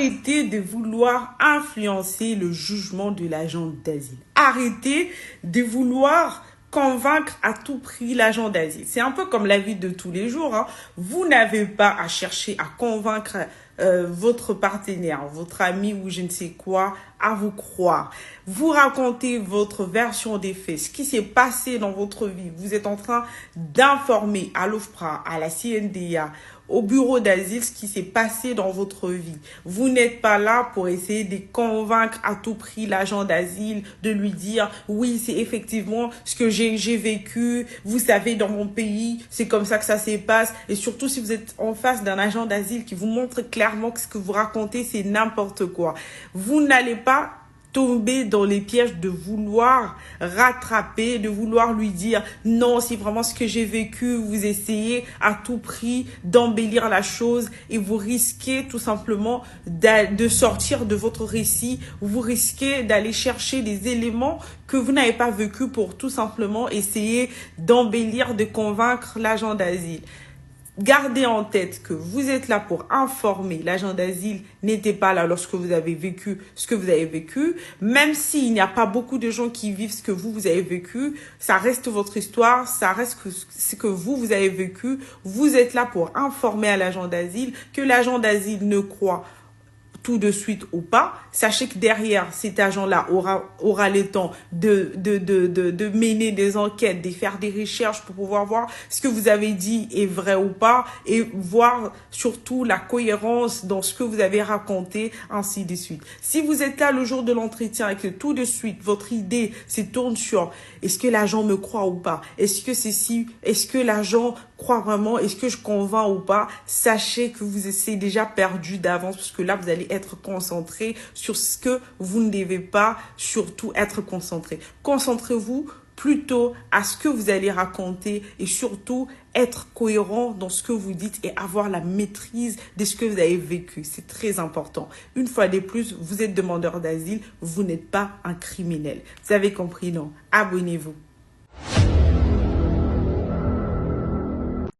Arrêtez de vouloir influencer le jugement de l'agent d'asile. Arrêtez de vouloir convaincre à tout prix l'agent d'asile. C'est un peu comme la vie de tous les jours, hein. Vous n'avez pas à chercher à convaincre votre partenaire, votre ami ou je ne sais quoi, à vous croire. Vous racontez votre version des faits, ce qui s'est passé dans votre vie. Vous êtes en train d'informer à l'OFPRA, à la CNDA, au bureau d'asile ce qui s'est passé dans votre vie. Vous n'êtes pas là pour essayer de convaincre à tout prix l'agent d'asile, de lui dire oui, c'est effectivement ce que j'ai vécu, vous savez, dans mon pays, c'est comme ça que ça se passe. Et surtout si vous êtes en face d'un agent d'asile qui vous montre clairement que ce que vous racontez, c'est n'importe quoi. Vous n'allez pas tomber dans les pièges de vouloir rattraper, de vouloir lui dire non, c'est vraiment ce que j'ai vécu. Vous essayez à tout prix d'embellir la chose et vous risquez tout simplement de sortir de votre récit. Vous risquez d'aller chercher des éléments que vous n'avez pas vécu pour tout simplement essayer d'embellir, de convaincre l'agent d'asile. Gardez en tête que vous êtes là pour informer. L'agent d'asile n'était pas là lorsque vous avez vécu ce que vous avez vécu. Même s'il n'y a pas beaucoup de gens qui vivent ce que vous avez vécu, ça reste votre histoire, ça reste ce que vous avez vécu. Vous êtes là pour informer à l'agent d'asile, que l'agent d'asile ne croit tout de suite ou pas. Sachez que derrière, cet agent-là aura le temps de mener des enquêtes, de faire des recherches pour pouvoir voir ce que vous avez dit est vrai ou pas et voir surtout la cohérence dans ce que vous avez raconté, ainsi de suite. Si vous êtes là le jour de l'entretien et que tout de suite, votre idée se tourne sur est-ce que l'agent me croit ou pas? Est-ce que est-ce que l'agent croit vraiment? Est-ce que je convainc ou pas? Sachez que vous êtes déjà perdu d'avance parce que là, vous allez être concentré sur ce que vous ne devez pas surtout être concentré. Concentrez-vous plutôt à ce que vous allez raconter et surtout être cohérent dans ce que vous dites et avoir la maîtrise de ce que vous avez vécu. C'est très important. Une fois de plus, vous êtes demandeur d'asile, vous n'êtes pas un criminel. Vous avez compris, non? Abonnez-vous.